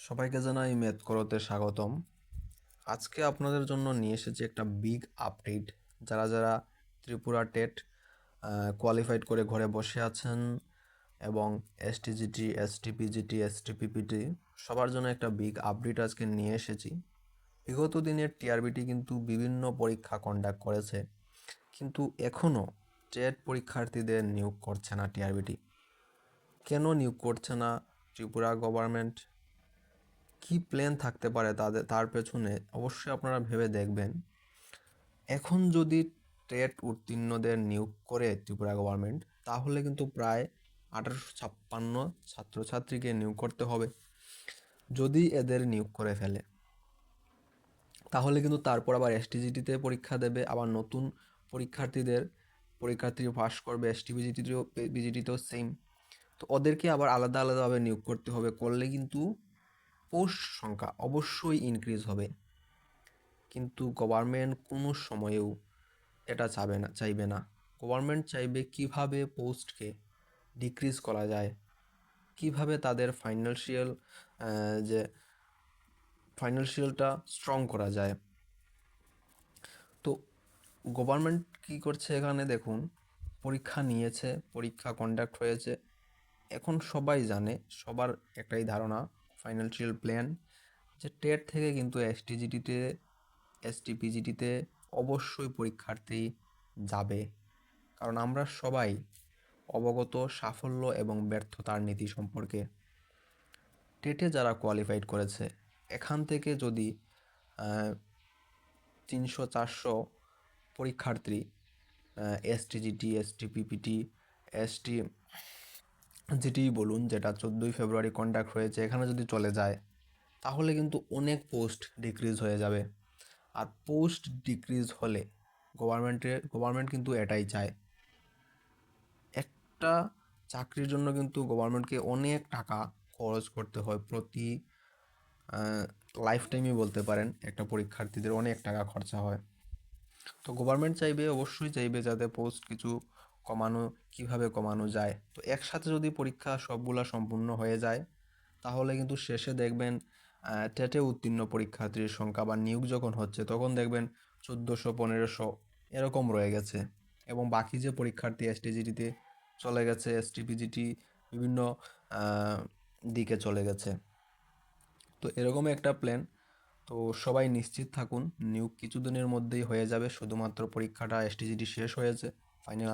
সবাইকে জানাই ম্যাথ করোতে স্বাগতম। আজকে আপনাদের জন্য নিয়ে এসেছি একটা বিগ আপডেট। যারা যারা ত্রিপুরা টেট কোয়ালিফাইড করে ঘরে বসে আছেন এবং এসটিজিটি, এসটিপিজিটি, এসটিপিপিটি সবার জন্য একটা বিগ আপডেট আজকে নিয়ে এসেছি। বিগত দিনের টিআরবিটি কিন্তু বিভিন্ন পরীক্ষা কন্ডাক্ট করেছে, কিন্তু এখনও টেট পরীক্ষার্থীদের নিয়োগ করছে না টিআরবিটি। কেন নিয়োগ করছে না ত্রিপুরা গভর্নমেন্ট? কি প্ল্যান থাকতে পারে তার পেছনে অবশ্যই আপনারা ভেবে দেখবেন। এখন যদি টেট উত্তীর্ণদের নিয়োগ করে ত্রিপুরা গভর্নমেন্ট, তাহলে কিন্তু প্রায় 1856 ছাত্রছাত্রীকে নিয়োগ করতে হবে। যদি এদের নিয়োগ করে ফেলে, তাহলে কিন্তু তারপর আবার এসটিজিটিতে পরীক্ষা দেবে, আবার নতুন পরীক্ষার্থী পাস করবে। বিজিটিতেও সেম। তো ওদেরকে আবার আলাদা আলাদাভাবে নিয়োগ করতে হবে। করলে কিন্তু পোস্ট সংখ্যা অবশ্যই ইনক্রিজ হবে, কিন্তু গভর্নমেন্ট কোনো সময়েও এটা চাইবে না। গভর্নমেন্ট চাইবে কিভাবে পোস্টকে ডিক্রিজ করা যায়, কিভাবে তাদের ফাইন্যান্সিয়ালটা স্ট্রং করা যায়। তো গভর্নমেন্ট কি করছে এখানে দেখুন, পরীক্ষা নিয়েছে, পরীক্ষা কন্ডাক্ট হয়েছে। এখন সবাই জানে, সবার একটাই ধারণা, ফাইন্যান্সিয়াল প্ল্যান, যে টেট থেকে কিন্তু এসটিজিটিতে, এসটিপিজিটিতে অবশ্যই পরীক্ষার্থী যাবে। কারণ আমরা সবাই অবগত সাফল্য এবং ব্যর্থতার নীতি সম্পর্কে। টেটে যারা কোয়ালিফাইড করেছে, এখান থেকে যদি 300-400 পরীক্ষার্থী এসটিজিটি, এসটিপিপিটি, এসটি যেটি বলুন, যেটা 14ই ফেব্রুয়ারি কন্ডাক্ট হয়েছে, এখানে যদি চলে যায়, তাহলে কিন্তু অনেক পোস্ট ডিক্রিজ হয়ে যাবে। আর পোস্ট ডিক্রিজ হলে গভর্নমেন্ট কিন্তু এটাই চায়। একটা চাকরির জন্য কিন্তু গভর্নমেন্টকে অনেক টাকা খরচ করতে হয়, প্রতি লাইফ টাইমই বলতে পারেন। একটা পরীক্ষার্থীদের অনেক টাকা খরচা হয়। তো গভর্নমেন্ট অবশ্যই চাইবে যাতে পোস্ট কিছু কিভাবে কমানো যায়। তো একসাথে যদি পরীক্ষা সবগুলা সম্পূর্ণ হয়ে যায়, তাহলে কিন্তু শেষে দেখবেন টেটে উত্তীর্ণ পরীক্ষার্থীর সংখ্যা বা নিয়োগ যখন হচ্ছে, তখন দেখবেন 1400-1500 এরকম রয়ে গেছে। এবং বাকি যে পরীক্ষার্থী এসটিজিটিতে চলে গেছে, এসটিপিজিটি বিভিন্ন দিকে চলে গেছে। তো এরকমই একটা প্ল্যান। তো সবাই নিশ্চিত থাকুন, নিয়োগ কিছুদিনের মধ্যেই হয়ে যাবে। শুধুমাত্র পরীক্ষাটা এসটিজিটি শেষ হয়েছে, ফাইনাল